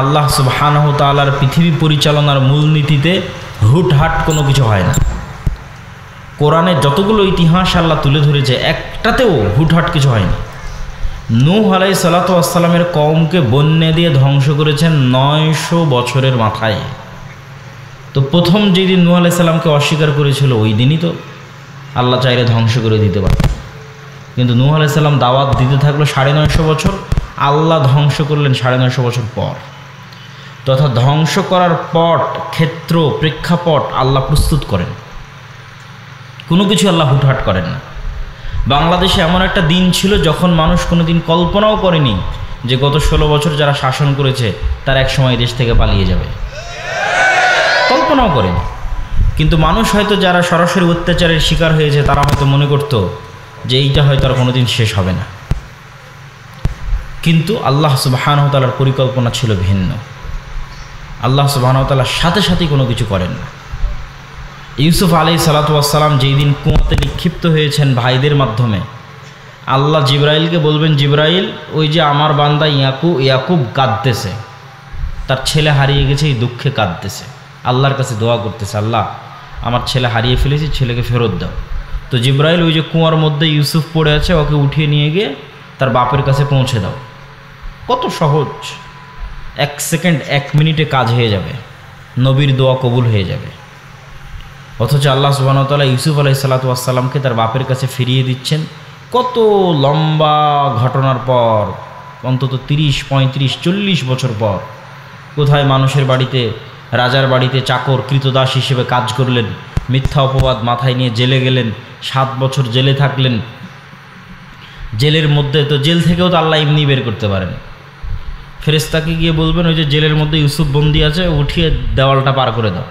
আল্লাহ সুবহানাহু ওয়া তাআলার পৃথিবী পরিচালনার মূলনীতিতে হুটহাট কোনো কিছু হয় না। কোরআনে যতগুলো ইতিহাস আল্লাহ তুলে ধরেছে একটাতেও হুটহাট কিছু হয়নি। নূহ আলাইহিস সালাতু ওয়াস সালামের কওমকে বন্যা দিয়ে ধ্বংস করেছেন 900 বছরের মাথায়। তো প্রথম যেদিন নূহ আলাইহিস সালামকে অস্বীকার করেছিল ওই দিনই তো আল্লাহ চাইলে ধ্বংস করে দিতে পারে, কিন্তু নূহ আলাইহিস সালাম দাওয়াত দিতে থাকলো 950 বছর, আল্লাহ ধ্বংস করলেন 950 বছর পর। তথা ধ্বংস করার পট, ক্ষেত্র, প্রেক্ষাপট আল্লাহ প্রস্তুত করেন, কোনো কিছু আল্লাহ হুটহাট করেন না। বাংলাদেশে এমন একটা দিন ছিল যখন মানুষ কোনো দিন কল্পনাও করেনি যে গত 16 বছর যারা শাসন করেছে তারা এক সময় দেশ থেকে পালিয়ে যাবে, কল্পনাও করেনি। কিন্তু মানুষ হয়তো যারা সরাসরি অত্যাচারের শিকার হয়েছে তারা হয়তো মনে করত যে এইটা হয়তো আর কোনোদিন শেষ হবে না, কিন্তু আল্লাহ সুবহানাহু ওয়া তাআলার পরিকল্পনা ছিল ভিন্ন। আল্লাহ সুবহানাহু ওয়া তাআলা সাথে সাথেই কোনো কিছু করেন না। ইউসুফ আলাইহিস সালাতু ওয়াস সালাম যেই দিন কুয়াতে নিক্ষিপ্ত হয়েছেন ভাইদের মাধ্যমে, আল্লাহ জিবরাইলকে বলবেন, জিবরাইল ওই যে আমার বান্দা ইয়াকুব কাঁদতেছে, তার ছেলে হারিয়ে গেছে, এই দুঃখে কাঁদতেছে, আল্লাহর কাছে দোয়া করতেছে, আল্লাহ আমার ছেলে হারিয়ে ফেলেছি, ছেলেকে ফেরত দাও। তো জিবরাইল ওই যে কুয়ার মধ্যে ইউসুফ পড়ে আছে ওকে উঠিয়ে নিয়ে গিয়ে তার বাপের কাছে পৌঁছে দাও। কত সহজ, 1 সেকেন্ড 1 মিনিটে কাজ হয়ে যাবে, নবীর দোয়া কবুল হয়ে যাবে। অথচ আল্লাহ সুবহানাহু ওয়া তাআলা ইউসুফ আলাইহিস সালাতু ওয়াস সালামকে তার বাপের কাছে ফিরিয়ে দিচ্ছেন কত লম্বা ঘটনার পর, অন্তত 30, 35, 40 বছর পর। কোথায় মানুষের বাড়িতে, রাজার বাড়িতে চাকর কৃতদাস হিসেবে কাজ করলেন, মিথ্যা অপবাদ মাথায় নিয়ে জেলে গেলেন, 7 বছর জেলে থাকলেন। জেলের মধ্যে তো জেল থেকেও তো আল্লাহ এমনি বের করতে পারেন, ফেরেশতাকে গিয়ে বলবেন ওই যে জেলের মধ্যে ইউসুফ বন্দি আছে, উঠিয়ে দেওয়ালটা পার করে দাও,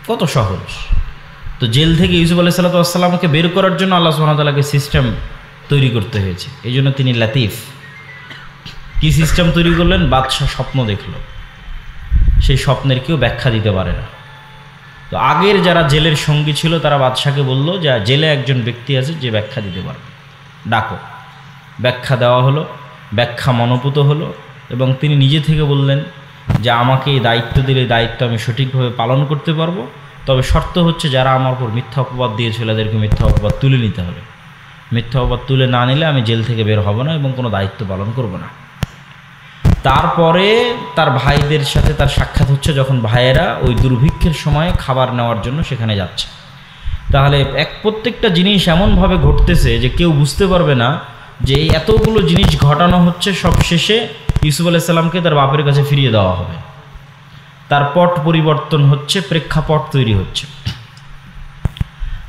কত সহজ। তো জেল থেকে ইউসুফ আলাইহিস সালাতু ওয়াস সালামকে বের করার জন্য আল্লাহ সুবহানাহু ওয়া তাআলাকে সিস্টেম তৈরি করতে হয়েছে, এই জন্য তিনি লাতিফ। কি সিস্টেম তৈরি করলেন? বাদশাহ স্বপ্ন দেখলো, সেই স্বপ্নের কেউ ব্যাখ্যা দিতে পারে না। তো আগের যারা জেলের সঙ্গী ছিল তারা বাদশাকে বলল যে জেলে একজন ব্যক্তি আছে যে ব্যাখ্যা দিতে পারবে, ডাকো। ব্যাখ্যা দেওয়া হলো, ব্যাখ্যা মনোপুত হলো, এবং তিনি নিজে থেকে বললেন যে আমাকে এই দায়িত্ব দিলে দায়িত্ব আমি সঠিকভাবে পালন করতে পারবো, তবে শর্ত হচ্ছে যারা আমার উপর মিথ্যা অপবাদ দিয়েছিল এদেরকে মিথ্যা অপবাদ তুলে নিতে হবে, মিথ্যা অপবাদ তুলে না নিলে আমি জেল থেকে বের হব না এবং কোনো দায়িত্ব পালন করব না। তারপরে তার ভাইদের সাথে তার সাক্ষাৎ হচ্ছে যখন ভাইয়েরা ওই দুর্ভিক্ষের সময় খাবার নেওয়ার জন্য সেখানে যাচ্ছে। তাহলে প্রত্যেকটা জিনিস এমনভাবে ঘটতেছে যে কেউ বুঝতে পারবে না যে এই এতগুলো জিনিস ঘটানো হচ্ছে, সব শেষে ইউসুফ আলাইহিস সালামকে তার বাপের কাছে ফিরিয়ে দেওয়া হবে। তার পট পরিবর্তন হচ্ছে, প্রেক্ষাপট তৈরি হচ্ছে।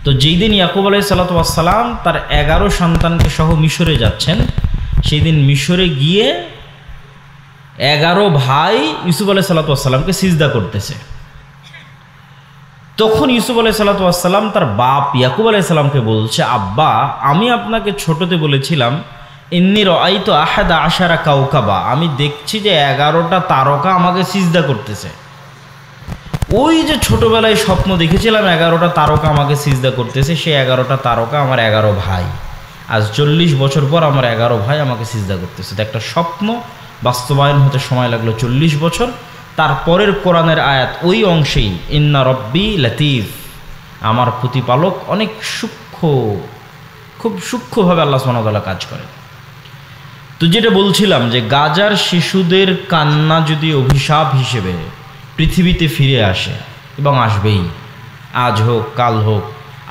তো যেই দিন ইয়াকুব আলাইহিস সালাতু ওয়াস সালাম তার 11 সন্তানকে সহ মিশরে যাচ্ছেন, সেই দিন মিশরে গিয়ে 11 ভাই ইউসুফ আলাইহিস সালাতু ওয়াস সালামকে সিজদা করতেছে। তখন ইউসুফ আলাইহিস সালাতু ওয়াস সালাম তার বাপ ইয়াকুব আলাইহিস সালামকে বলছে, আব্বা আমি আপনাকে ছোটতে বলেছিলাম ইন্নী রাআইতু আহাদা আশারা কাওকাবা, আমি দেখছি যে 11টা তারকা আমাকে সিজদা করতেছে। ওই যে ছোটবেলায় স্বপ্ন দেখেছিলাম 11টা তারকা আমাকে সিজদা করতেছে, সেই 11টা তারকা আমার 11 ভাই। আজ 40 বছর পর আমার 11 ভাই আমাকে সিজদা করতেছে। তো একটা স্বপ্ন বাস্তবায়ন হতে সময় লাগলো 40 বছর। তারপরের কোরআনের আয়াত ওই অংশেই, ইন্না রব্বি লাতিফ, আমার প্রতিপালক অনেক সূক্ষ্ম, খুব সূক্ষ্মভাবে আল্লাহ সুবহানাহু ওয়া তাআলা কাজ করেন। তো যেটা বলছিলাম যে গাজার শিশুদের কান্না যদি অভিশাপ হিসেবে পৃথিবীতে ফিরে আসে, এবং আসবেই, আজ হোক কাল হোক,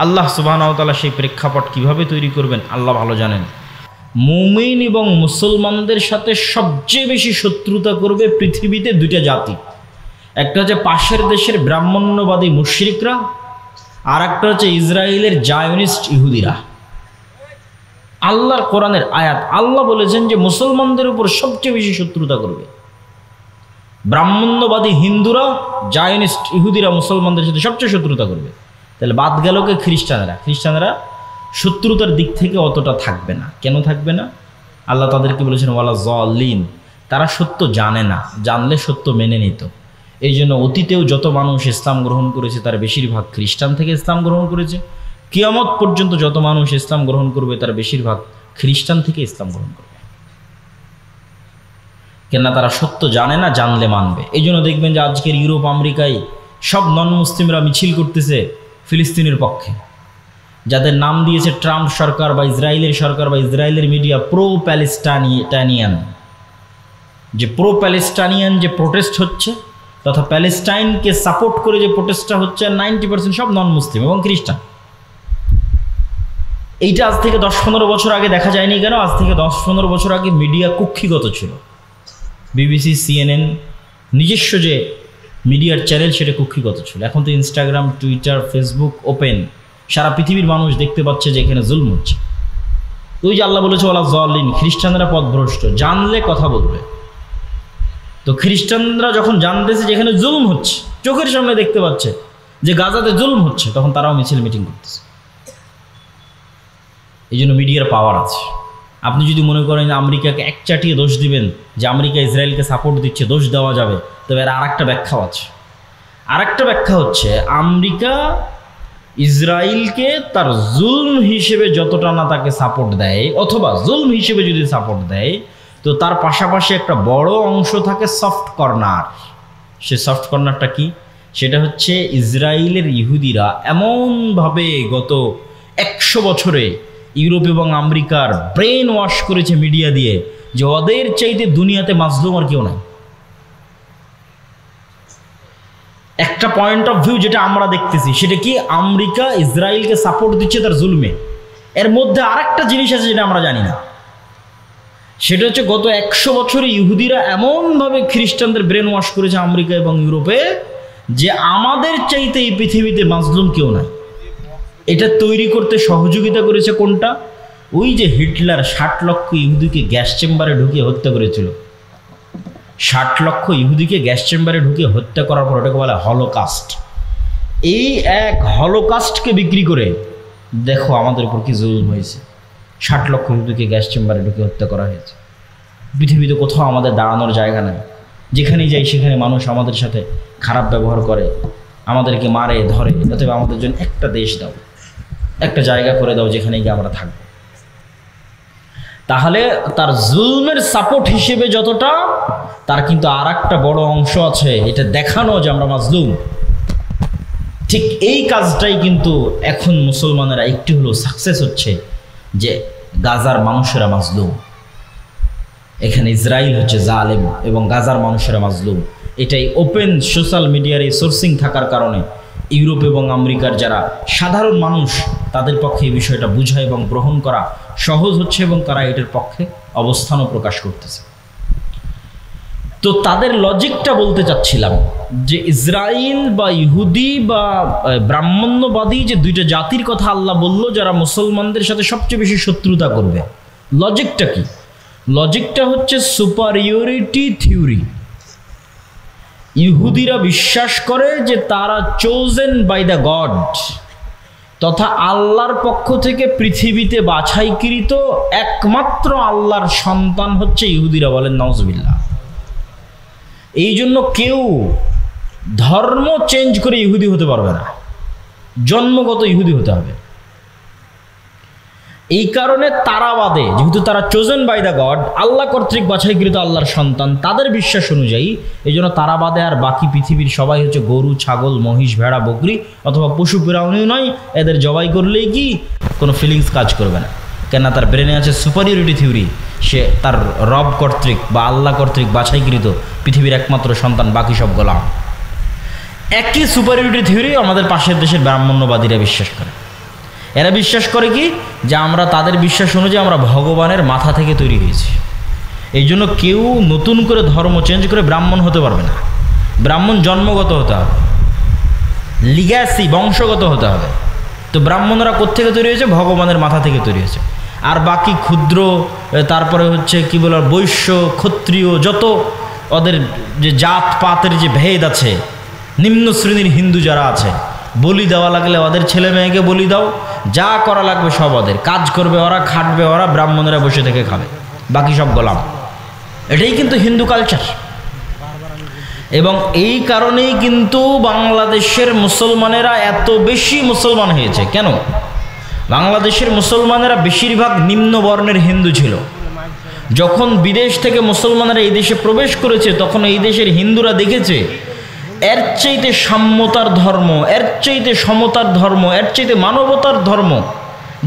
আল্লাহ সুবহানাহু ওয়া তাআলা সেই প্রেক্ষাপট কীভাবে তৈরি করবেন আল্লাহ ভালো জানেন। মুমিন এবং মুসলমানদের সাথে সবচেয়ে বেশি শত্রুতা করবে পৃথিবীতে 2টা জাতি, একটা হচ্ছে পাশের দেশের ব্রাহ্মণ্যবাদী মুশরিকরা, আর একটা হচ্ছে ইসরায়েলের জায়নিস্ট ইহুদিরা। আল্লাহর কোরআনের আয়াত, আল্লাহ বলেছেন যে মুসলমানদের উপর সবচেয়ে বেশি শত্রুতা করবে ব্রাহ্মণ্যবাদী হিন্দুরা, জায়নিস্ট ইহুদিরা মুসলমানদের সাথে সবচেয়ে শত্রুতা করবে। তাহলে বাদ গেল কে? খ্রিস্টানরা শত্রুতার দিক থেকে অতটা থাকবে না। কেন থাকবে না? আল্লাহ তাদেরকে বলেছেন ওয়ালা যালিন, তারা সত্য জানে না, জানলে সত্য মেনে নিত। এই জন্য অতীতেও যত মানুষ ইসলাম গ্রহণ করেছে তার বেশিরভাগ খ্রিস্টান থেকে ইসলাম গ্রহণ করেছে, কিয়ামত পর্যন্ত যত মানুষ ইসলাম গ্রহণ করবে তার বেশিরভাগ খ্রিস্টান থেকে ইসলাম গ্রহণ করবে। কেননা তারা সত্য জানে না, জানলে মানবে। এই জন্য দেখবেন যে আজকের ইউরোপ আমেরিকায় সব নন মুসলিমরা মিছিল করতেছে ফিলিস্তিনের পক্ষে, যাদের নাম দিয়েছে ট্রাম্প সরকার বা ইসরায়েলের সরকার বা ইসরায়েলের মিডিয়া প্রো প্যালেস্টাইনিয়ান। যে প্রো প্যালেস্টাইনিয়ান যে প্রোটেস্ট হচ্ছে তথা প্যালেস্টাইনকে সাপোর্ট করে যে প্রোটেস্টটা হচ্ছে 90% সব নন মুসলিম এবং খ্রিস্টান। এইটা আজ থেকে 10-15 বছর আগে দেখা যায়নি কেন? আজ থেকে 10-15 বছর আগে মিডিয়া কুক্ষিগত ছিল। বিবিসি, CNN নিজস্ব যে মিডিয়ার চ্যানেল সেটা কুক্ষিগত ছিল। এখন তো ইনস্টাগ্রাম, টুইটার, ফেসবুক ওপেন, সারা পৃথিবীর মানুষ দেখতে পাচ্ছে যে এখানে জুলম হচ্ছে। ওই যে আল্লাহ বলেছে ওয়ালা যালিন, খ্রিস্টানরা পথভ্রষ্ট, জানলে কথা বলবে। তো খ্রিস্টানরা যখন জানতেছে যে এখানে জুলম হচ্ছে, চোখের সামনে দেখতে পাচ্ছে যে গাজাতে জুলম হচ্ছে, তখন তারাও মিছিল মিটিং করতেছে। এই জন্য মিডিয়ার পাওয়ার আছে। আপনি যদি মনে করেন আমেরিকাকে একচাটিয়ে দোষ দিবেন যে আমেরিকা ইসরায়েলকে সাপোর্ট দিচ্ছে, দোষ দেওয়া যাবে, তবে এর আরেকটা ব্যাখ্যাও আছে। আরেকটা ব্যাখ্যা হচ্ছে আমেরিকা ইসরায়েলকে তার জুলম হিসেবে যতটা না তাকে সাপোর্ট দেয়, অথবা জুলম হিসেবে যদি সাপোর্ট দেয়, তো তার পাশাপাশি একটা বড় অংশ থাকে সফট কর্নার। সে সফট কর্নারটা কি? সেটা হচ্ছে ইসরায়েলের ইহুদিরা এমনভাবে গত 100 বছরে ইউরোপ এবং আমেরিকার ব্রেন ওয়াশ করেছে মিডিয়া দিয়ে যে ওদের চাইতে দুনিয়াতে মাজলুম আর কেউ নাই। একটা পয়েন্ট অফ ভিউ যেটা আমরা দেখতেছি সেটা কি? আমেরিকা ইসরায়েলকে সাপোর্ট দিচ্ছে তার জুলমে। এর মধ্যে আরেকটা জিনিস আছে যেটা আমরা জানি না, সেটা হচ্ছে গত 100 বছরে ইহুদিরা এমনভাবে খ্রিস্টানদের ব্রেন ওয়াশ করেছে আমেরিকা এবং ইউরোপে যে আমাদের চাইতে এই পৃথিবীতে মাজলুম কেউ নাই। এটা তৈরি করতে সহযোগিতা করেছে কোনটা? ওই যে হিটলার 60 লক্ষ ইহুদিকে গ্যাস চেম্বারে ঢুকিয়ে হত্যা করেছিল। 60 লক্ষ ইহুদিকে গ্যাস চেম্বারে ঢুকিয়ে হত্যা করার পর ওটাকে বলে হলোকাস্ট। এই এক হলোকাস্টকে বিক্রি করে দেখো আমাদের উপর কি জুলুম হয়েছে। 60 লক্ষ ইহুদিকে গ্যাস চেম্বারে ঢুকিয়ে হত্যা করা হয়েছে। পৃথিবীতে কোথাও আমাদের দাঁড়ানোর জায়গা নেই। যেখানেই যাই সেখানে মানুষ আমাদের সাথে খারাপ ব্যবহার করে, আমাদেরকে মারে ধরে। অতএব আমাদের জন্য একটা দেশ দাও, একটা জায়গা করে দাও যেখানে গিয়ে আমরা থাকবো। তাহলে তার জুলমের সাপোর্ট হিসেবে যতটা, তার কিন্তু আর একটা বড় অংশ আছে এটা দেখানো যে আমরা মাজলুম। ঠিক এই কাজটাই কিন্তু এখন মুসলমানেরা একটু হলেও সাকসেস হচ্ছে যে গাজার মানুষেরা মাজলুম, এখানে ইসরায়েল হচ্ছে জালেম এবং গাজার মানুষেরা মাজলুম। এটাই ওপেন সোশ্যাল মিডিয়ার এই সোর্সিং থাকার কারণে ইউরোপ এবং আমেরিকার যারা সাধারণ মানুষ তাদের পক্ষে এই বিষয়টা বোঝা এবং গ্রহণ করা সহজ হচ্ছে এবং তারা এটার পক্ষে অবস্থানও প্রকাশ করতেছে। তো তাদের লজিকটা বলতে চাচ্ছিলাম যে ইসরায়েল বা ইহুদি বা ব্রাহ্মণ্যবাদী যে দুইটা জাতির কথা আল্লাহ বলল যারা মুসলমানদের সাথে সবচেয়ে বেশি শত্রুতা করবে, লজিকটা কি? লজিকটা হচ্ছে সুপারিয়রিটি থিওরি। ইহুদিরা বিশ্বাস করে যে তারা চোজেন বাই দ্য গড, তথা আল্লাহর পক্ষ থেকে পৃথিবীতে বাছাইকৃত একমাত্র আল্লাহর সন্তান হচ্ছে ইহুদিরা, বলেন নাউজুবিল্লাহ। এই জন্য কেউ ধর্ম চেঞ্জ করে ইহুদি হতে পারবে না, জন্মগত ইহুদি হতে হবে। এই কারণে তারাবাদে, যেহেতু তারা চোজেন বাই দ্য গড, আল্লাহ কর্তৃক বাছাইকৃত আল্লাহর সন্তান, তাদের বিশ্বাস অনুযায়ী এই জন্য তারাবাদে আর বাকি পৃথিবীর সবাই হচ্ছে গরু, ছাগল, মহিষ, ভেড়া, বকরি অথবা পশু প্রাণীও নয়। এদের জবাই করলেই কি কোনো ফিলিংস কাজ করবে না, কেননা তার ব্রেনে আছে সুপারিয়রিটি থিওরি। সে তার রব কর্তৃক বা আল্লাহ কর্তৃক বাছাইকৃত পৃথিবীর একমাত্র সন্তান, বাকি সব গোলাম। একই সুপারিয়রিটি থিওরি আমাদের পাশের দেশের ব্রাহ্মণ্যবাদীরা বিশ্বাস করে। এরা বিশ্বাস করে কি যে আমরা তাদের বিশ্বাস অনুযায়ী আমরা ভগবানের মাথা থেকে তৈরি হয়েছি। এই জন্য কেউ নতুন করে ধর্ম চেঞ্জ করে ব্রাহ্মণ হতে পারবে না। ব্রাহ্মণ জন্মগত হতে হবে, লিগ্যাসি বংশগত হতে হবে। তো ব্রাহ্মণরা কোত্থেকে তৈরি হয়েছে? ভগবানের মাথা থেকে তৈরি হয়েছে। আর বাকি ক্ষুদ্র, তারপরে হচ্ছে কি বলার বৈশ্য, ক্ষত্রিয়, যত ওদের যে জাত পাতের যে ভেদ আছে, নিম্ন শ্রেণীর হিন্দু যারা আছে, বলি দেওয়া লাগলে ওদের ছেলে মেয়েকে বলি দাও, যা করা লাগবে সব ওদের, কাজ করবে ওরা, খাটবে ওরা, ব্রাহ্মণেরা বসে থেকে খাবে, বাকি সব গোলাম। এটাই কিন্তু হিন্দু কালচার। এবং এই কারণেই কিন্তু বাংলাদেশের মুসলমানেরা এত বেশি মুসলমান হয়েছে। কেন? বাংলাদেশের মুসলমানেরা বেশিরভাগ নিম্ন বর্ণের হিন্দু ছিল। যখন বিদেশ থেকে মুসলমানরা এই দেশে প্রবেশ করেছে তখন এই দেশের হিন্দুরা দেখেছে এর চাইতে সাম্যতার ধর্ম, এর চাইতে সমতার ধর্ম, এর চাইতে মানবতার ধর্ম,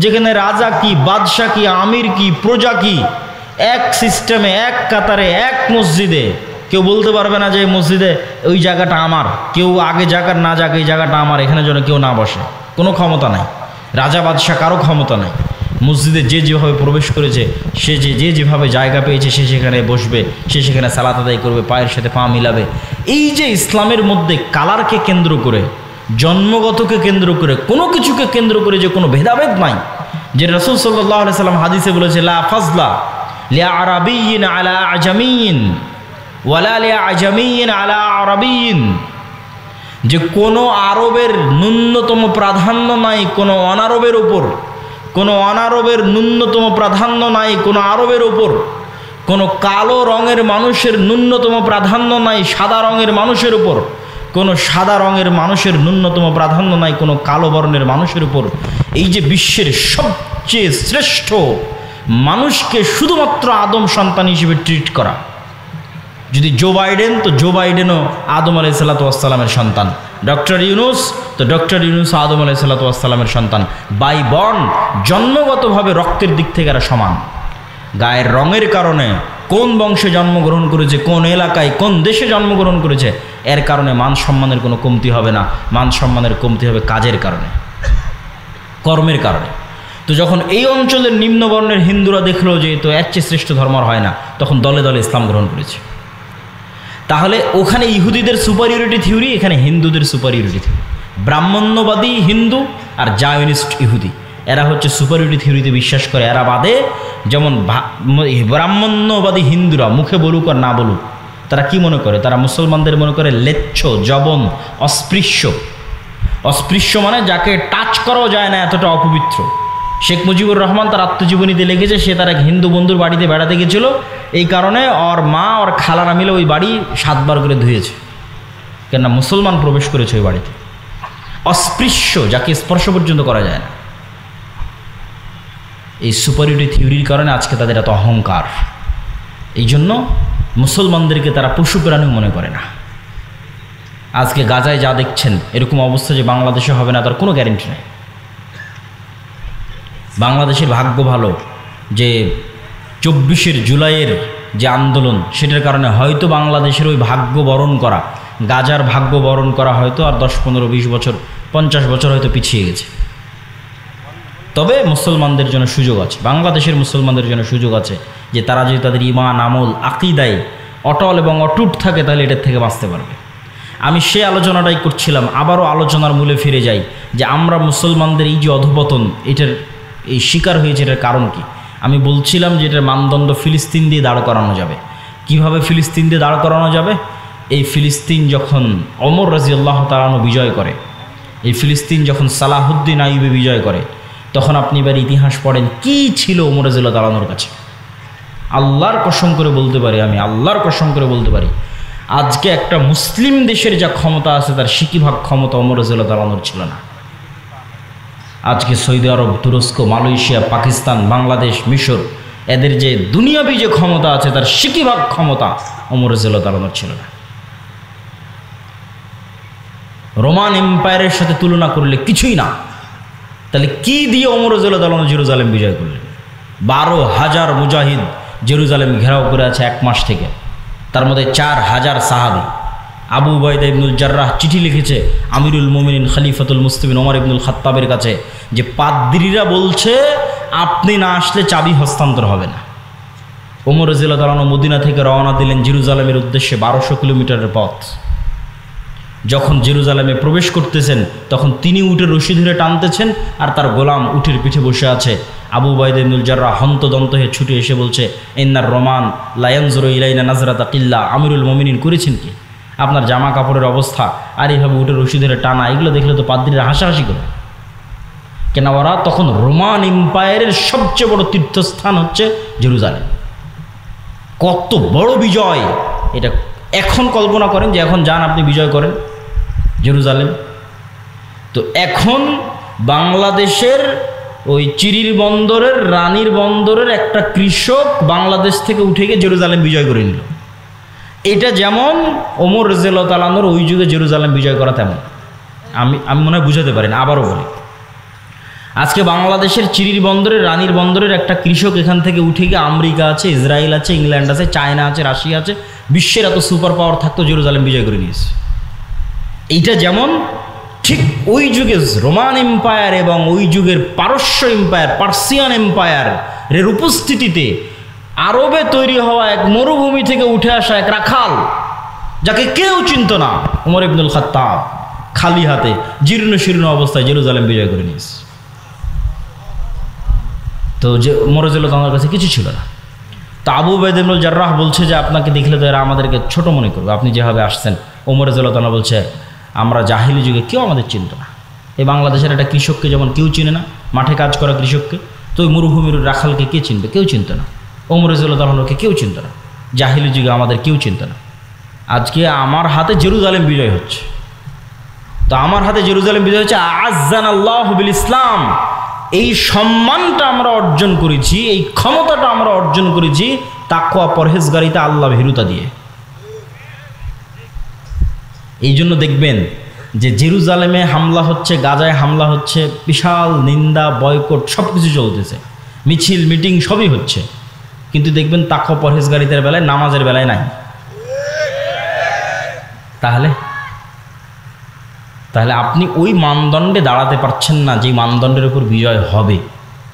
যেখানে রাজা কি, বাদশাহ কি, আমির কি, প্রজা কি, এক সিস্টেমে, এক কাতারে, এক মসজিদে, কেউ বলতে পারবে না যে এই মসজিদে ওই জায়গাটা আমার, কেউ আগে জায়গা না যাক, এই জায়গাটা আমার, এখানে যেন কেউ না বসে, কোনো ক্ষমতা নাই। রাজা বাদশাহ কারো ক্ষমতা নাই। মসজিদে যে যেভাবে প্রবেশ করেছে, সে যেভাবে জায়গা পেয়েছে সে সেখানে বসবে, সে সেখানে সালাত আদায় করবে, পায়ের সাথে পা মিলাবে। এই যে ইসলামের মধ্যে কালারকে কেন্দ্র করে, জন্মগতকে কেন্দ্র করে, কোনো কিছুকে কেন্দ্র করে যে কোনো ভেদাভেদ নাই, যে রাসূল সাল্লাল্লাহু আলাইহি সাল্লাম হাদিসে বলেছে লা ফাজলা লিয়া আরাবিয়্যিন আলা আজামিয়্যিন ওয়ালা লিয়া আজামিয়্যিন আলা আরাবিয়্যিন, যে কোনো আরবের ন্যূনতম প্রাধান্য নাই কোনো অনারবের উপর, কোনো অনারবের ন্যূনতম প্রাধান্য নাই কোনো আরবের উপর, কোনো কালো রঙের মানুষের ন্যূনতম প্রাধান্য নাই সাদা রঙের মানুষের উপর, কোনো সাদা রঙের মানুষের ন্যূনতম প্রাধান্য নাই কোনো কালো বর্ণের মানুষের উপর। এই যে বিশ্বের সবচেয়ে শ্রেষ্ঠ মানুষকে শুধুমাত্র আদম সন্তান হিসেবে ট্রিট করা, যদি জো বাইডেন তো জো বাইডেনও আদম আলাইহিসসালাতু ওয়াসসালামের সন্তান, ডক্টর ইউনুস তো ডক্টর ইউনুস আদম আলাইহিসসালাতু ওয়াসসালামের সন্তান, বাই বর্ন, জন্মগতভাবে রক্তের দিক থেকে এরা সমান। গায়ের রঙের কারণে, কোন বংশে জন্মগ্রহণ করেছে, কোন এলাকায়, কোন দেশে জন্মগ্রহণ করেছে, এর কারণে মান সম্মানের কোনো কমতি হবে না। মান সম্মানের কমতি হবে কাজের কারণে, কর্মের কারণে। তো যখন এই অঞ্চলের নিম্নবর্ণের হিন্দুরা দেখলো যে তো এর চেয়ে শ্রেষ্ঠ ধর্ম আর হয় না, তখন দলে দলে ইসলাম গ্রহণ করেছে। তাহলে ওখানে ইহুদিদের সুপারিয়রিটি থিওরি, এখানে হিন্দুদের সুপারিয়রিটি থিওরি। ব্রাহ্মণ্যবাদী হিন্দু আর জায়নিস্ট ইহুদি, এরা হচ্ছে সুপারিয়রিটি থিওরিতে বিশ্বাস করে। এরা বাদে যেমন ব্রাহ্মণ্যবাদী হিন্দুরা মুখে বলুক আর না বলুক, তারা কি মনে করে? তারা মুসলমানদের মনে করে লেচ্ছ, জবন, অস্পৃশ্য। অস্পৃশ্য মানে যাকে টাচ করাও যায় না, এতটা অপবিত্র। শেখ মুজিবুর রহমান তার আত্মজীবনীতে লিখেছে, সে তার এক হিন্দু বন্ধুর বাড়িতে বেড়াতে গেছিল, এই কারণে ওর মা ওর খালারা মিলে ওই বাড়ি 7 বার করে ধুয়েছে, কেননা মুসলমান প্রবেশ করেছে ওই বাড়িতে। অস্পৃশ্য, যাকে স্পর্শ পর্যন্ত করা যায় না। এই সুপারিয়রিটি থিওরির কারণে আজকে তাদের এত অহংকার। এই জন্য মুসলমানদেরকে তারা পশু প্রাণী মনে করে না। আজকে গাজায় যা দেখছেন, এরকম অবস্থা যে বাংলাদেশে হবে না তার কোনো গ্যারেন্টি নেই। বাংলাদেশের ভাগ্য ভালো যে 24 জুলাইয়ের যে আন্দোলন, সেটার কারণে হয়তো বাংলাদেশের ওই ভাগ্য বরণ করা, গাজার ভাগ্য বরণ করা হয়তো আর 10, 15, 20 বছর, 50 বছর হয়তো পিছিয়ে গেছে। তবে মুসলমানদের জন্য সুযোগ আছে, বাংলাদেশের মুসলমানদের জন্য সুযোগ আছে যে তারা যদি তাদের ঈমান, আমল, আকীদায় অটল এবং অটুট থাকে, তাহলে এটার থেকে বাঁচতে পারবে। আমি সে আলোচনাটাই করছিলাম, আবারও আলোচনার মূলে ফিরে যাই যে আমরা মুসলমানদের এই যে অধঃপতন, এটার এই শিকার হয়েছে, এটার কারণ কি? আমি বলছিলাম যে এটার মানদণ্ড ফিলিস্তিন দিয়ে দাঁড় করানো যাবে। কিভাবে ফিলিস্তিন দিয়ে দাঁড় করানো যাবে? এই ফিলিস্তিন যখন ওমর রাদিয়াল্লাহু তাআলা আনহু বিজয় করে, এই ফিলিস্তিন যখন সালাহুদ্দিন আইয়ুবী বিজয় করে, তখন আপনি এবার ইতিহাস পড়েন কি ছিল ওমর রাদিয়াল্লাহু তাআলা আনহুর কাছে। আল্লাহর কসম করে বলতে পারি, আমি আল্লাহর কসম করে বলতে পারি, আজকে একটা মুসলিম দেশের যা ক্ষমতা আছে তার 60% ক্ষমতা ওমর রাদিয়াল্লাহু তাআলা আনহুর ছিল না। আজকে সৌদি আরব, তুরস্ক, মালয়েশিয়া, পাকিস্তান, বাংলাদেশ, মিশর, এদের যে দুনিয়াবি যে ক্ষমতা আছে তার 60% ক্ষমতা ওমর রাদিয়াল্লাহু তাআলা আনহুর ছিল না। রোমান এম্পায়ারের সাথে তুলনা করলে কিছুই না। তাহলে কি দিয়ে ওমর রাদিয়াল্লাহু তাআলা আনহু জেরুজালেম বিজয় করলেন? 12,000 মুজাহিদ জেরুজালেম ঘেরাও করে আছে 1 মাস থেকে, তার মধ্যে 4,000 সাহাবী। আবু উবাইদা ইবনুল জাররাহ চিঠি লিখেছে আমিরুল মুমিনিন খলিফাতুল মুসলিমিন ওমর ইবনুল খাত্তাবের কাছে যে পাদ্রীরা বলছে আপনি না আসলে চাবি হস্তান্তর হবে না। ওমর রাদিয়াল্লাহু তাআলা মদিনা থেকে রওনা দিলেন জেরুজালেমের উদ্দেশ্যে, 1200 কিলোমিটারের পথ। যখন জেরুজালেমে প্রবেশ করতেছেন তখন তিনি উটের রশি ধরে টানতেছেন আর তার গোলাম উটের পিঠে বসে আছে। আবু উবাইদা ইবনুল জাররাহ হন্তদন্ত হয়ে ছুটে এসে বলছে, ইন্নার রোমান লা ইয়ানজুরু ইলাইনা নাজরাতা কিল্লা, আমিরুল মুমিনিন করেছেন কি? আপনার জামা কাপড়ের অবস্থা আর এইভাবে উটের রশি ধরে টানা, এগুলো দেখলে তো পাদ্রীরা হাসাহাসি করে। কেন ওরা তখন রোমান এম্পায়ারের সবচেয়ে বড় তীর্থস্থান হচ্ছে জেরুজালেম। কত বড় বিজয় এটা! এখন কল্পনা করেন যে এখন যান আপনি বিজয় করেন জেরুজালেম। তো এখন বাংলাদেশের ওই চিরির বন্দরের রানীর বন্দরের একটা কৃষক বাংলাদেশ থেকে উঠে গিয়ে জেরুজালেম বিজয় করে নিল। এটা যেমন ওমর রাদিয়াল্লাহু তাআলা আনহুর ওই যুগে জেরুজালেম বিজয় করা তেমন। আমি মনে হয় বুঝাতে পারি না, আবারও বলি। আজকে বাংলাদেশের চিরির বন্দরের রানীর বন্দরের একটা কৃষক এখান থেকে উঠে গিয়ে আমেরিকা আছে, ইসরায়েল আছে, ইংল্যান্ড আছে, চায়না আছে, রাশিয়া আছে, বিশ্বের এত সুপার পাওয়ার থাকতো জেরুজালেম বিজয় করে নিয়েছে। এইটা যেমন ঠিক ওই যুগে রোমান এম্পায়ার এবং ওই যুগের পারস্য এম্পায়ার, পার্সিয়ান এম্পায়ারের উপস্থিতিতে আরবে তৈরি হওয়া এক মরুভূমি থেকে উঠে আসা এক রাখাল, যাকে কেউ চিনত না, ওমর ইবনুল খাত্তাব, খালি হাতে জীর্ণ শীর্ণ অবস্থায় জেরুজালেম বিজয় করে নিয়েছে। তো যে ওমর রাদিয়াল্লাহু তাআলার কাছে কিছু ছিল না। তো আবু উবাইদা ইবনুল জাররাহ বলছে যে আপনাকে দেখলে তো এরা আমাদেরকে ছোট মনে করবে, আপনি যেভাবে আসছেন। ওমর রাদিয়াল্লাহু তাআলা বলছে আমরা জাহিলি যুগে কেউ আমাদের চিনত না। এই বাংলাদেশের একটা কৃষককে যেমন কেউ চিনে না, মাঠে কাজ করা কৃষককে, তো ওই মরুভূমির রাখালকে কে চিনবে? কেউ চিনত না। ওমর রাদিয়াল্লাহু তাআলাকে কেউ চিনত না, জাহিলি যুগে আমাদের কেউ চিনত না। আজকে আমার হাতে জেরুজালেম বিজয় হচ্ছে। তো আমার হাতে জেরুজালেম বিজয় হচ্ছে আ'আজ্জানাল্লাহু বিল ইসলাম। এই সম্মানটা আমরা অর্জন করেছি, এই ক্ষমতাটা আমরা অর্জন করেছি তাকওয়া, পরহেজগারিতা, আল্লাহ ভীরুতা দিয়ে। এই জন্য দেখবেন যে জেরুজালেমে হামলা হচ্ছে, গাজায় হামলা হচ্ছে, বিশাল নিন্দা, বয়কট সব কিছু চলতেছে, মিছিল মিটিং সবই হচ্ছে, কিন্তু দেখবেন তাকওয়া পরহেজগারিতার বেলায়, নামাজের বেলায় নাই। তাহলে আপনি ওই মানদণ্ডে দাঁড়াতে পারছেন না যে মানদণ্ডের উপর বিজয় হবে,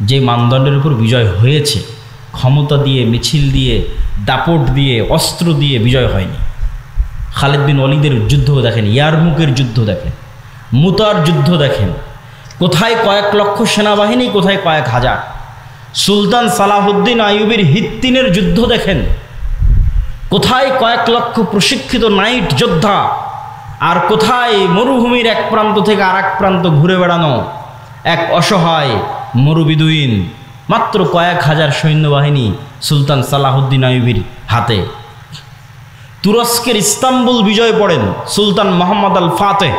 যে মানদণ্ডের উপর বিজয় হয়েছে। ক্ষমতা দিয়ে, মিছিল দিয়ে, দাপট দিয়ে, অস্ত্র দিয়ে বিজয় হয়নি। খালিদ বিন ওয়ালিদের যুদ্ধ দেখেন, ইয়ারমুকের যুদ্ধ দেখেন, মুতার যুদ্ধ দেখেন, কোথায় কয়েক লক্ষ সেনাবাহিনী, কোথায় কয়েক হাজার। সুলতান সালাহুদ্দিন আইয়ুবীর হিত্তিনের যুদ্ধ দেখেন, কোথায় কয়েক লক্ষ প্রশিক্ষিত নাইট যোদ্ধা, আর কোথায় মরুভূমির এক প্রান্ত থেকে আর এক প্রান্ত ঘুরে বেড়ানো এক অসহায় মরুবিদুইন। মাত্র কয়েক হাজার সৈন্যবাহিনী সুলতান সালাহুদ্দিন আইয়ুবীর হাতে। তুরস্কের ইস্তাম্বুল বিজয় পড়েন সুলতান মোহাম্মদ আল ফাতেহ।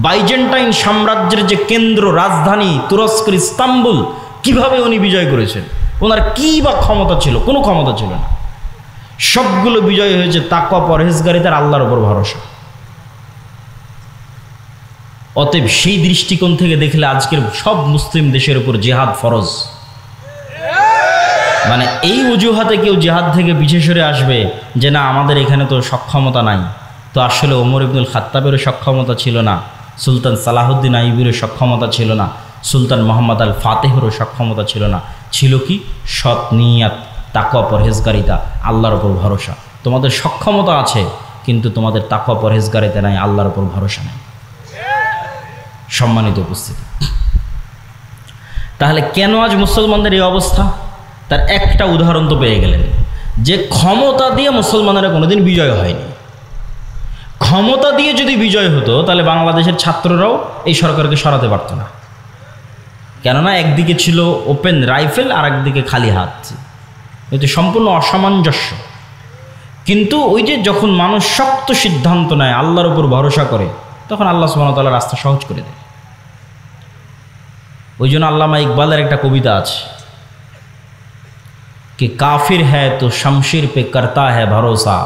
বাইজেন্টাইন সাম্রাজ্যের যে কেন্দ্র রাজধানী তুরস্কের ইস্তাম্বুল, কিভাবে উনি বিজয় করেছেন? ওনার কী বা ক্ষমতা ছিল? কোনো ক্ষমতা ছিল না। সবগুলো বিজয় হয়েছে তাকওয়া, পরহেজগারিতার, আল্লাহর উপর ভরসা। অতএব সেই দৃষ্টিকোণ থেকে দেখলে আজকের সব মুসলিম দেশের উপর জিহাদ ফরজ। মানে এই অজুহাতে কেউ জিহাদ থেকে পিছিয়ে সরে আসবে যে না আমাদের এখানে তো সক্ষমতা নাই, তো আসলে ওমর ইবনুল খাত্তাবেরও সক্ষমতা ছিল না, সুলতান সালাহুদ্দিন আইয়ুবীরও সক্ষমতা ছিল না, সুলতান মোহাম্মদ আল ফাতেহেরও সক্ষমতা ছিল না। ছিল কি? সৎ নিয়াত, তাকওয়া, পরহেজগারিতা, আল্লাহর উপর ভরসা। তোমাদের সক্ষমতা আছে, কিন্তু তোমাদের তাকওয়া, পরহেজগারিতা নাই, আল্লাহর উপর ভরসা নাই। সম্মানিত উপস্থিতি, তাহলে কেন আজ মুসলমানদের এই অবস্থা? তার একটা উদাহরণ তো পেয়ে গেলেন, যে ক্ষমতা দিয়ে মুসলমানেরা কোনোদিন বিজয় হয়নি। ক্ষমতা দিয়ে যদি বিজয় হতো তাহলে বাংলাদেশের ছাত্ররাও এই সরকারকে সরাতে পারত না। কেননা একদিকে ছিল ওপেন রাইফেল আর একদিকে খালি হাত, এতে সম্পূর্ণ অসামঞ্জস্য। কিন্তু ওই যে যখন মানুষ শক্ত সিদ্ধান্ত নেয়, আল্লাহর উপর ভরসা করে, তখন আল্লাহ সুবহানাহু ওয়া তাআলা রাস্তা সহজ করে দেয়। ওই জন্য আল্লামা ইকবালের একটা কবিতা আছে, कि काफिर है तो शमशीर पे करता है भरोसा।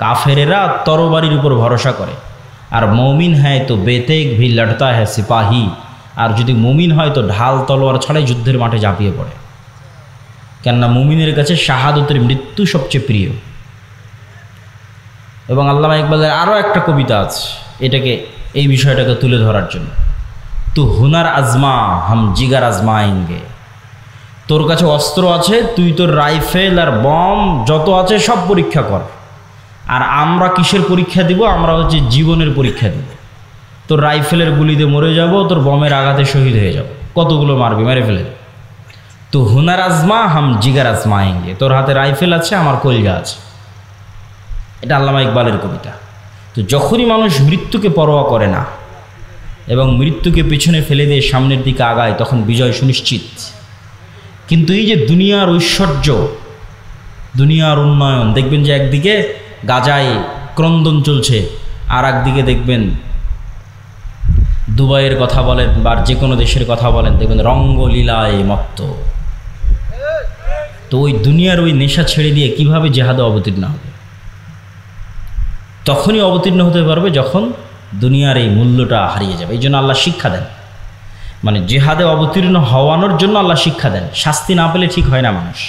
काफिरेरा তরবারির উপর ভরসা করে, আর মুমিন হয় তো বেতেগ भी लड़ता है सिपाही। আর যদি মুমিন হয় তো ঢাল তলোয়ার ছাড়াই যুদ্ধের মাঠে ঝাঁপিয়ে পড়ে, কেননা মুমিনের কাছে শাহাদতের মৃত্যু সবচেয়ে প্রিয়। এবং আল্লামা ইকবালের আরও একটা কবিতা আছে এটাকে, এই বিষয়টাকে তুলে ধরার জন্য, তু হুনার আজমা হাম জিগার আজমায়েঙ্গে। তোর কাছে অস্ত্র আছে, তুই তোর রাইফেল আর বম যত আছে সব পরীক্ষা কর, আর আমরা কিসের পরীক্ষা দিব? আমরা হচ্ছে জীবনের পরীক্ষা দিব। তোর রাইফেলের গুলিতে মরে যাব, তোর বমের আঘাতে শহীদ হয়ে যাব, কতগুলো মারবি, মেরে ফেলে। তো হুনার আজমা হাম জিগার আজমায়েঙ্গে, তোর হাতে রাইফেল আছে, আমার কলজা আছে। এটা আল্লামা ইকবালের কবিতা। তো যখনই মানুষ মৃত্যুকে পরোয়া করে না এবং মৃত্যুকে পিছনে ফেলে দিয়ে সামনের দিকে আগায়, তখন বিজয় সুনিশ্চিত। কিন্তু এই যে দুনিয়ার ঐশ্বর্য, দুনিয়ার উন্নয়ন, দেখবেন যে একদিকে গাজায় ক্রন্দন চলছে, আর একদিকে দেখবেন দুবাইয়ের কথা বলেন বা যে কোনো দেশের কথা বলেন, দেখবেন রঙ্গলীলায় মত্ত। তো ওই দুনিয়ার ওই নেশা ছেড়ে দিয়ে কিভাবে জেহাদে অবতীর্ণ হবে? তখনই অবতীর্ণ হতে পারবে যখন দুনিয়ার এই মূল্যটা হারিয়ে যাবে। এই জন্য আল্লাহ শিক্ষা দেন, মানে জেহাদে অবতীর্ণ হওয়ানোর জন্য আল্লাহ শিক্ষা দেন। শাস্তি না পেলে ঠিক হয় না মানুষ।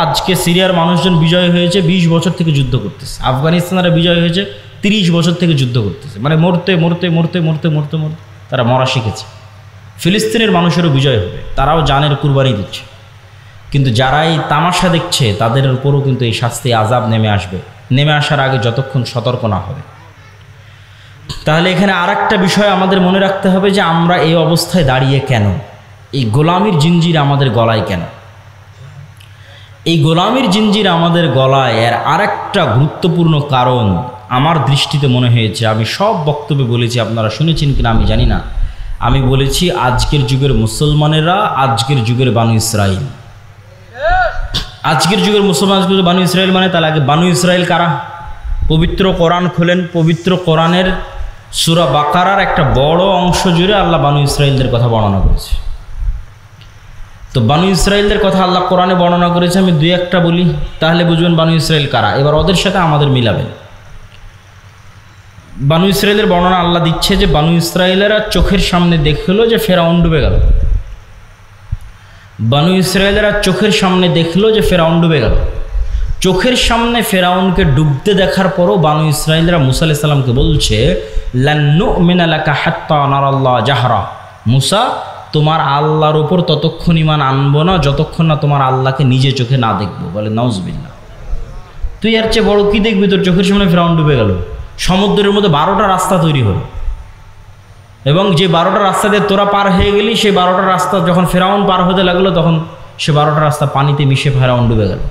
আজকে সিরিয়ার মানুষজন বিজয় হয়েছে 20 বছর থেকে যুদ্ধ করতেছে। আফগানিস্তানেরা বিজয় হয়েছে 30 বছর থেকে যুদ্ধ করতেছে, মানে মরতে মরতে মরতে মরতে মরতে মরতে তারা মরা শিখেছে। ফিলিস্তিনের মানুষেরও বিজয় হবে, তারাও জানের কুরবানি দিচ্ছে। কিন্তু যারা এই তামাশা দেখছে তাদের উপরও কিন্তু এই শাস্তি আযাব নেমে আসবে, নেমে আসার আগে যতক্ষণ সতর্ক না হবে। তাহলে এখানে আরেকটা বিষয় আমাদের মনে রাখতে হবে যে আমরা এই অবস্থায় দাঁড়িয়ে কেন, এই গোলামির জিঞ্জির আমাদের গলায় কেন? এই গোলামির জিঞ্জির আমাদের গলায় এর আরেকটা গুরুত্বপূর্ণ কারণ আমার দৃষ্টিতে মনে হয়েছে, আমি সব বক্তব্যে বলেছি, আপনারা শুনেছেন কিনা আমি জানি না, আমি বলেছি আজকের যুগের মুসলমানেরা আজকের যুগের বানু ইসরাইল। আজকের যুগের মুসলমান বানু ইসরাইল মানে, তাহলে আগে বানু ইসরাইল কারা? পবিত্র কোরআন খোলেন, পবিত্র কোরআনের সূরা বাকারার একটা বড় অংশ জুড়ে আল্লাহ বানু ইসরাইলদের কথা বর্ণনা করেছে। তো বানু ইসরাইলদের কথা আল্লাহ কোরআনে বর্ণনা করেছে, আমি দুই একটা বলি তাহলে বুঝবেন বানু ইসরাইল কারা। এবার ওদের সাথে আমাদের মিলাবেন। বানু ইসরাইলের বর্ণনা আল্লাহ দিচ্ছে যে বানু ইসরাইলেরা চোখের সামনে দেখলো যে ফেরাউন ডুবে গেল। বানু ইসরাইলেরা চোখের সামনে দেখলো যে ফেরাউন ডুবে গেল। চোখের সামনে ফেরাউনকে ডুবতে দেখার পরও বানু ইসরাইলরা মুসা আলাইহিস সালামকে বলছে, লান নুমিনা লাকা হাত্তা নারাল্লাহ জাহরা, মুসা তোমার আল্লাহর উপর ততক্ষণ ঈমান আনবো না যতক্ষণ না তোমার আল্লাহকে নিজে চোখে না দেখবো। বলে নাউজুবিল্লাহ, তুই এর চেয়ে বড় কি দেখবি? তোর চোখের সামনে ফেরাউন ডুবে গেল, সমুদ্রের মধ্যে 12টা রাস্তা তৈরি হলো, এবং যে 12টা রাস্তা দিয়ে তোরা পার হয়ে গেলি, সেই 12টা রাস্তা যখন ফেরাউন পার হতে লাগলো তখন সে 12টা রাস্তা পানিতে মিশে ফেরাউন ডুবে গেল।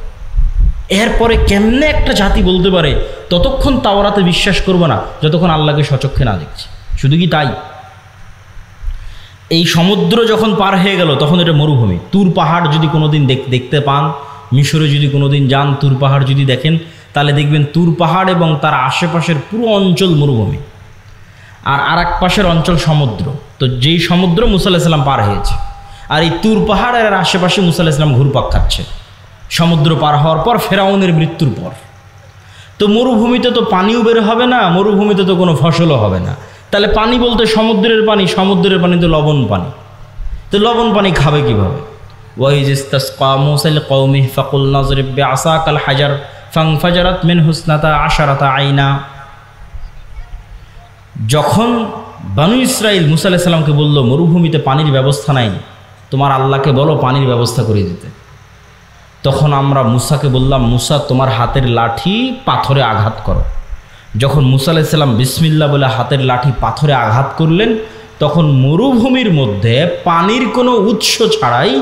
এরপরে কেমনে একটা জাতি বলতে পারে ততক্ষণ তাওরাতে বিশ্বাস করবো না যতক্ষণ আল্লাহকে সচক্ষে না দেখছি? শুধু কি তাই, এই সমুদ্র যখন পার হয়ে গেল তখন এটা মরুভূমি। তুর পাহাড় যদি কোনোদিন দেখতে পান, মিশরে যদি কোনোদিন যান, তুর পাহাড় যদি দেখেন, তাহলে দেখবেন তুর পাহাড় এবং তার আশেপাশের পুরো অঞ্চল মরুভূমি, আর এক পাশের অঞ্চল সমুদ্র। তো যেই সমুদ্র মুসা আলাইহিস সালাম পার হয়েছে, আর এই তুর পাহাড়ের আশেপাশে মুসা আলাইহিস সালাম ঘুরপাক খাচ্ছে সমুদ্র পার হওয়ার পর, ফেরাউনের মৃত্যুর পর। তো মরুভূমিতে তো পানিও বের হবে না, মরুভূমিতে তো কোনো ফসলও হবে না। তাহলে পানি বলতে সমুদ্রের পানি, সমুদ্রের পানি তো লবণ পানি। তো লবণ পানি খাবে কীভাবে? ওয়াইজ ইস্তাসকা মূসা লিকওমিহি ফাকুলনা যরিব বিআসাকাল হাজার ফানফাজারাত মিনহু ইসনাতা আশারাতা আইনা। যখন বানু ইসরাইল মুসা আলাইহিস সালামকে বলল মরুভূমিতে পানির ব্যবস্থা নাই, তোমার আল্লাহকে বলো পানির ব্যবস্থা করে দিতে, তখন আমরা মুসাকে বললাম, মুসা তোমার হাতের লাঠি পাথরে আঘাত করো। যখন মুসা আলাইহিস সালাম বিসমিল্লাহ বলে হাতের লাঠি পাথরে আঘাত করলেন, তখন মরুভূমির মধ্যে পানির কোনো উৎস ছাড়াই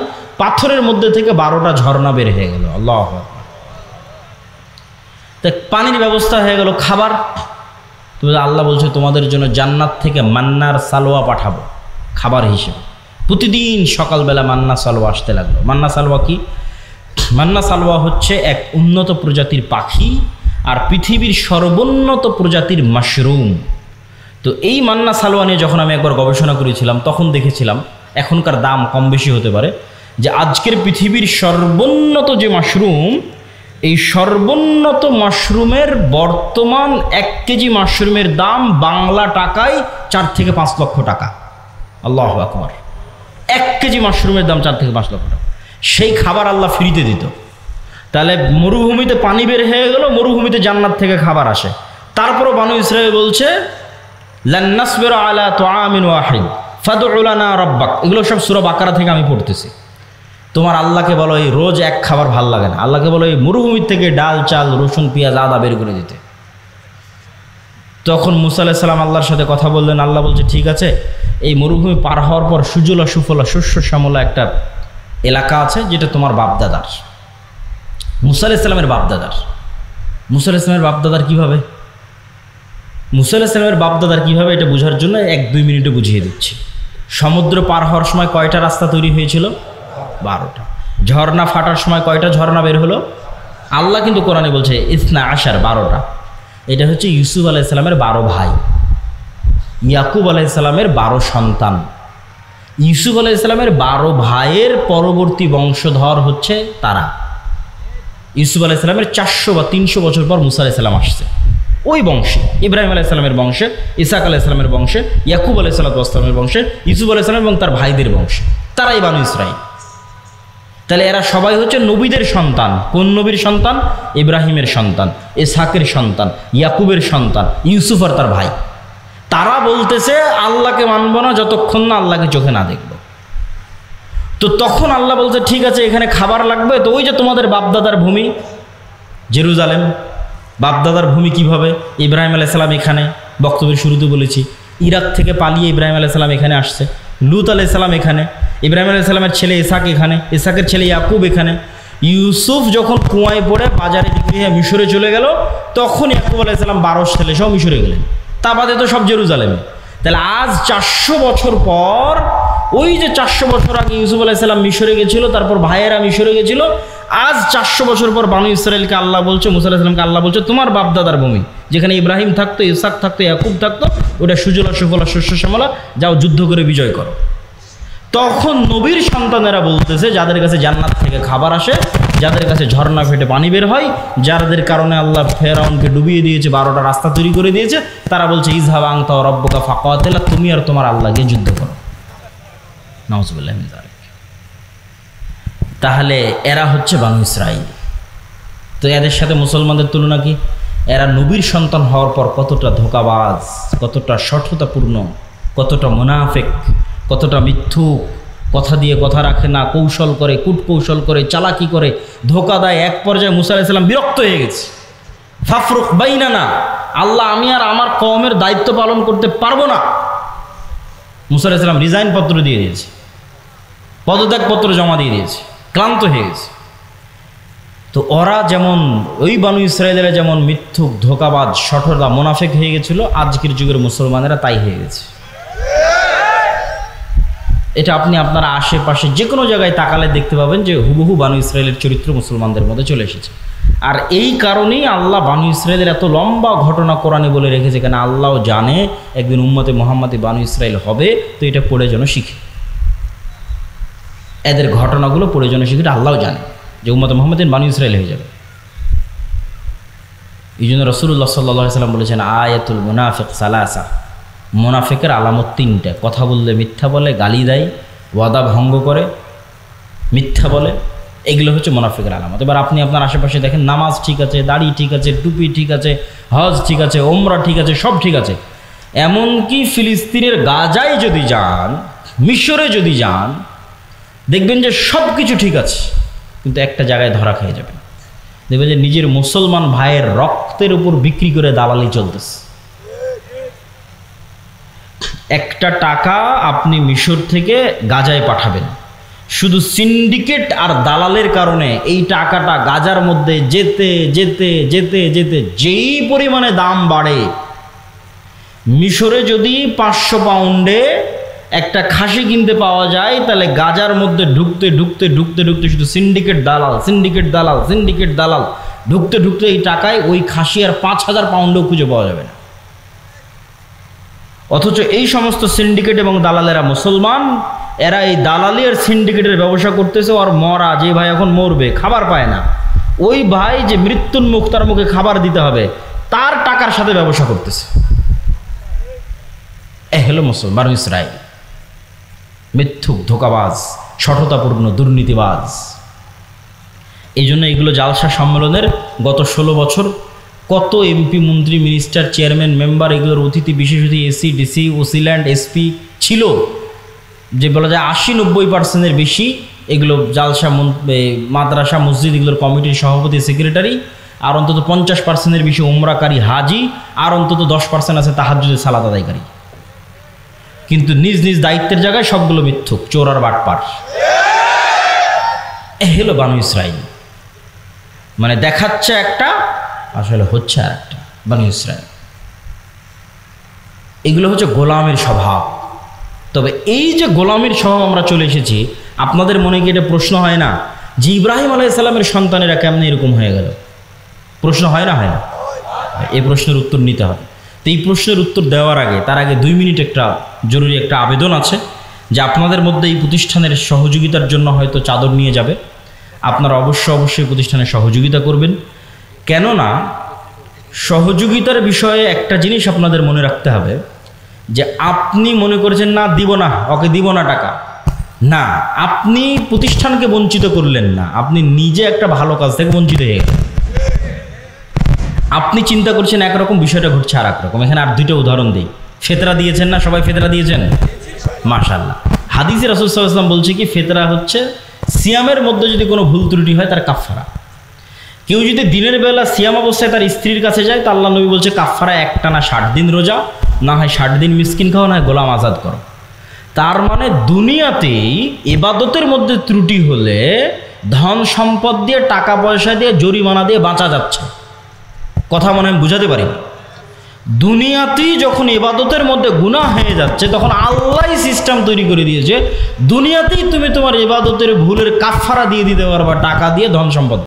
পাথরের মধ্যে থেকে 12টা ঝর্ণা বের হয়ে গেল। আল্লাহু আকবার। তা পানির ব্যবস্থা হয়ে গেল। খাবার, তুমি আল্লাহ বলছে তোমাদের জন্য জান্নাত থেকে মান্নার সালোয়া পাঠাবো খাবার হিসেবে। প্রতিদিন সকালবেলা মান্না সালোয়া আসতে লাগলো। মান্না সালোয়া কি? মান্না সালোয়া হচ্ছে এক উন্নত প্রজাতির পাখি আর পৃথিবীর সর্বোন্নত প্রজাতির মাশরুম। তো এই মান্না সালোয়া নিয়ে যখন আমি একবার গবেষণা করেছিলাম তখন দেখেছিলাম, এখনকার দাম কম বেশি হতে পারে, যে আজকের পৃথিবীর সর্বোন্নত যে মাশরুম, এই সর্বোন্নত মাশরুমের বর্তমান 1 কেজি মাশরুমের দাম বাংলা টাকায় 4 থেকে 5 লক্ষ টাকা। আল্লাহু আকবার। 1 কেজি মাশরুমের দাম 4 থেকে 5 লক্ষ টাকা। সেই খাবার আল্লাহ ফ্রিতে দিত। তাহলে মরুভূমিতে পানি বের হয়ে গেল, মরুভূমিতে জান্নাত থেকে খাবার আসে। তারপরও বানু ইসরাইল বলছে লান নাসবিরা আলা তুআমিন ওয়াহিদ ফাদউ লানা রাব্বাক। এগুলো সব সূরা বাকারা থেকে আমি পড়তেছি। তোমার আল্লাহকে বলো এই রোজ এক খাবার ভাল লাগে না, আল্লাহকে বলো এই মরুভূমির থেকে ডাল চাল রসুন পেঁয়াজ আদা বের করে দিতে। তখন মুসা আলাইহিস সালাম আল্লাহর সাথে কথা বললেন। আল্লাহ বলছে ঠিক আছে, এই মরুভূমি পার হওয়ার পর সুজলা সুফলা শস্য শ্যামলা একটা এলাকা আছে যেটা তোমার বাপদাদার, মুসা আলাইহিস সালামের বাপদাদার। মুসা আলাইহিস সালামের বাপদাদার কীভাবে? মুসা আলাইহিস সালামের বাপদাদার কীভাবে এটা বোঝার জন্য 1-2 মিনিটে বুঝিয়ে দিচ্ছি। সমুদ্র পার হওয়ার সময় কয়টা রাস্তা তৈরি হয়েছিল? 12টা। ঝর্ণা ফাটার সময় কয়টা ঝর্ণা বের হলো? আল্লাহ কিন্তু কোরআনে বলছে ইসনা আশার, 12টা। এটা হচ্ছে ইউসুফ আলাইহিস সালামের 12 ভাই। ইয়াকুব আলাইহিসসালামের 12 সন্তান, ইউসুফ আলাইহিসসালামের 12 ভাইয়ের পরবর্তী বংশধর হচ্ছে তারা। ইউসুফ আলাইহিসসালামের 400 বা 300 বছর পর মুসা আলাইহিসসালাম আসছে, ওই বংশে, ইব্রাহিম আলাইহিসসালামের বংশে, ইসাক আলাইহিসসালামের বংশে, ইয়াকুব আলাইহিসসালামের বংশে, ইউসুফ আলাইহিসসালাম এবং তার ভাইদের বংশে, তারাই বানু ইসরাঈল। তাহলে এরা সবাই হচ্ছে নবীদের সন্তান। কোন নবীর সন্তান? ইব্রাহিমের সন্তান, ইসহাকের সন্তান, ইয়াকুবের সন্তান, ইউসুফ আর তার ভাই। তারা বলতেছে আল্লাহকে মানব না যতক্ষণ না আল্লাহকে চোখে না দেখব। তো তখন আল্লাহ বলছে ঠিক আছে, এখানে খাবার লাগবে। তো ওই যে তোমাদের বাপদাদার ভূমি জেরুজালেম, বাপদাদার ভূমি কিভাবে? ইব্রাহিম আলাইহিসসালাম এখানে, বক্তব্যের শুরুতে বলেছি, ইরাক থেকে পালিয়ে ইব্রাহিম আলাইহিসসালাম এখানে আসছে, লূত আলাইহিসসালাম এখানে, ইব্রাহিম আলাইহিসসালামের ছেলে ইসহাক এখানে, ইসহাকের ছেলে ইয়াকুব এখানে। ইউসুফ যখন কুয়ায় পড়ে বাজারে বিক্রি হয়ে মিশরে চলে গেল, তখন ইয়াকুব আলাইহিসসালাম 12 ছেলে সব মিশরে গেলেন। তা বাদে তো সব জেরুজালেমে। তাহলে আজ 400 বছর পর, ওই যে 400 বছর আগে ইউসুফ আলাইহিসসালাম মিশরে গেছিল, তারপর ভাইয়েরা মিশরে গেছিল, আজ 400 বছর পর বানু ইসরাইলকে আল্লাহ বলছে, মুসা আলাইহিসসালামকে আল্লাহ বলছে তোমার বাপদাদার ভূমি, যেখানে ইব্রাহিম থাকতো, ইসহাক থাকতো, ইয়াকুব থাকতো, ওটা সুজলা সুফলা শস্য শ্যামলা, যাও যুদ্ধ করে বিজয় করো। তখন নবীর সন্তানেরা বলতেছে, যাদের কাছে জান্নাত থেকে খাবার আসে, যাদের কাছে ঝর্ণা ফেটে পানি বের হয়, যাদের কারণে আল্লাহ ফেরাউনকে ডুবিয়ে দিয়েছে, 12টা রাস্তা তৈরি করে দিয়েছে, তারা বলছে ইযহাব আনতা ওয়া রাব্বুকা ফাকাতিলা, তুমি আর তোমার আল্লাহ গিয়ে যুদ্ধ করো। নাউযুবিল্লাহি মিন যালিক। তাহলে এরা হচ্ছে বানু ইসরাঈল। তো এদের সাথে মুসলমানদের তুলনা কি? এরা নবীর সন্তান হওয়ার পর কতটা ধোঁকাবাজ, কতটা শঠতাপূর্ণ, কতটা মুনাফিক, কতটা মিথ্যুক, কথা দিয়ে কথা রাখে না, কৌশল করে, কূটকৌশল করে, চালাকি করে, ধোঁকা দেয়। এক পর্যায়ে মুসা আলাইহিস সালাম বিরক্ত হয়ে গেছে। ফাফরুক বাইনানা, আল্লাহ আমি আর আমার কওমের দায়িত্ব পালন করতে পারবো না। মুসা আলাইহিস সালাম রিজাইন পত্র দিয়ে দিয়েছে, পদত্যাগ পত্র জমা দিয়ে দিয়েছে, ক্লান্ত হয়ে গেছে। তো ওরা যেমন, ওই বানু ইসরায়েলেরা যেমন মিথ্যুক, ধোঁকাবাজ, শঠতা, মুনাফিক হয়ে গেছিল, আজকের যুগের মুসলমানেরা তাই হয়ে গেছে। এটা আপনি আপনারা আশেপাশে যে কোনো জায়গায় তাকালে দেখতে পাবেন যে হুবহু বানু ইসরায়েলের চরিত্র মুসলমানদের মধ্যে চলে এসেছে। আর এই কারণেই আল্লাহ বানু ইসরায়েলের এত লম্বা ঘটনা কোরআনে বলে রেখেছে, কেন আল্লাহও জানে একদিন উম্মতে মুহাম্মাদি বানু ইসরায়েল হবে। তো এটা পড়ে যেন শিখে, এদের ঘটনাগুলো পড়ে যেন শিখে, আল্লাহও জানে যে উম্মতে মুহাম্মাদিন বানু ইসরায়েল হয়ে যাবে। এই জন্য রাসূলুল্লাহ সাল্লাল্লাহু আলাইহি ওয়াসাল্লাম বলেছেন আয়াতুল মুনাফিক সালাসা, মুনাফিকের আলামত 3টা। কথা বললে মিথ্যা বলে, গালি দেয়, ওয়াদা ভঙ্গ করে, মিথ্যা বলে, এগুলো হচ্ছে মুনাফিকের আলামত। এবার আপনি আপনার আশেপাশে দেখেন, নামাজ ঠিক আছে, দাড়ি ঠিক আছে, টুপি ঠিক আছে, হজ ঠিক আছে, ওমরা ঠিক আছে, সব ঠিক আছে। এমনকি ফিলিস্তিনের গাজায় যদি যান, মিশরে যদি যান, দেখবেন যে সব কিছু ঠিক আছে, কিন্তু একটা জায়গায় ধরা খেয়ে যাবেন। দেখবেন যে নিজের মুসলমান ভাইয়ের রক্তের উপর বিক্রি করে দালালি চলতেছে। একটা টাকা আপনি মিশর থেকে গাজায় পাঠাবেন, শুধু সিন্ডিকেট আর দালালের কারণে এই টাকাটা গাজার মধ্যে যেতে যেতে যেতে যেতে যেই পরিমাণে দাম বাড়ে, মিশরে যদি 500 পাউন্ডে একটা খাসি কিনতে পাওয়া যায়, তাহলে গাজার মধ্যে ঢুকতে ঢুকতে ঢুকতে ঢুকতে শুধু সিন্ডিকেট দালাল, সিন্ডিকেট দালাল, সিন্ডিকেট দালাল, ঢুকতে ঢুকতে এই টাকায় ওই খাসি আর 5000 পাউন্ডও খুঁজে পাওয়া যাবে না। অথচ এই সমস্ত সিন্ডিকেট এবং দালালেরা মুসলমান, এরা এই দালালি আর সিন্ডিকেটের ব্যবসা করতেছে। আর মরা যে ভাই এখন মরবে, খাবার পায় না, ওই ভাই যে মৃত্যুন্মুখ, তার মুখে খাবার দিতে হবে, তার টাকার সাথে ব্যবসা করতেছে। এ হলো মুসলমান বানু ইসরাঈল, মিথ্যুক, ধোঁকাবাজ, শঠতাপূর্ণ, দুর্নীতিবাজ। এই জন্য এগুলো জালসা সম্মেলনের গত 16 বছর কত এমপি, মন্ত্রী, মিনিস্টার, চেয়ারম্যান, মেম্বার, এগুলোর অতিথি বিশেষ অতিথি, এসি, ডিসি, ওসিল্যান্ড, এসপি ছিল, যে বলা যায় 80-90% বেশি এগুলো জালসা, মাদ্রাসা, মসজিদ, এগুলোর কমিটির সভাপতি, সেক্রেটারি, আর অন্তত 50%-এর বেশি উমরাকারী হাজি, আর অন্তত 10% আছে তাহাজ্জুদের সালাত আদায়কারী। কিন্তু নিজ নিজ দায়িত্বের জায়গায় সবগুলো মিথ্যুক, চোর আর বাটপার। এ হলো বানু ইসরাঈল। মানে দেখাচ্ছে একটা, আসলে হচ্ছে আর একটা। বানু ইসরাঈল এগুলো হচ্ছে গোলামের স্বভাব। তবে এই যে গোলামের স্বভাব আমরা চলে এসেছি, আপনাদের মনে কি এটা প্রশ্ন হয় না যে ইব্রাহিম আলাইহিস সালামের সন্তানেরা কেমনে এরকম হয়ে গেল? প্রশ্ন হয় না, হয় না? এই প্রশ্নের উত্তর নিতে হবে। তো এই প্রশ্নের উত্তর দেওয়ার আগে তার আগে 2 মিনিট একটা জরুরি একটা আবেদন আছে যে আপনাদের মধ্যে এই প্রতিষ্ঠানের সহযোগিতার জন্য হয়তো চাদর নিয়ে যাবে, আপনারা অবশ্যই প্রতিষ্ঠানের সহযোগিতা করবেন। কেননা সহযোগিতার বিষয়ে একটা জিনিস আপনাদের মনে রাখতে হবে যে আপনি মনে করেছেন না দিব না, ওকে দিব না টাকা, না, আপনি প্রতিষ্ঠানকে বঞ্চিত করলেন না, আপনি নিজে একটা ভালো কাজ থেকে বঞ্চিত হয়ে গেলেন। আপনি চিন্তা করছেন একরকম, বিষয়টা ঘটছে আর একরকম। এখানে আর 2টা উদাহরণ দিই। ফেতরা দিয়েছেন না, সবাই ফেতরা দিয়েছেন মাশাআল্লাহ। হাদিসে রাসূল সাল্লাল্লাহু আলাইহি ওয়াসাল্লাম বলছে কি, ফেতরা হচ্ছে সিয়ামের মধ্যে যদি কোনো ভুল ত্রুটি হয় তার কাফফারা। কেউ যদি দিনের বেলা সিয়াম অবস্থায় তার স্ত্রীর কাছে যায়, তা আল্লাহ নবী বলছে কাফফারা একটানা 60 দিন রোজা, না হয় 60 দিন মিসকিন খাও, না হয় গোলাম আজাদ করো। তার মানে দুনিয়াতেই ইবাদতের মধ্যে ত্রুটি হলে ধন সম্পদ দিয়ে, টাকা পয়সা দিয়ে, জরিমানা দিয়ে বাঁচা যাচ্ছে। কথা মনে আমি বুঝাতে পারি। দুনিয়াতেই যখন ইবাদতের মধ্যে গুনাহ হয়ে যাচ্ছে, তখন আল্লাহই সিস্টেম তৈরি করে দিয়েছে দুনিয়াতেই তুমি তোমার ইবাদতের ভুলের কাফফারা দিয়ে দিতে পারবা টাকা দিয়ে, ধন সম্পদ।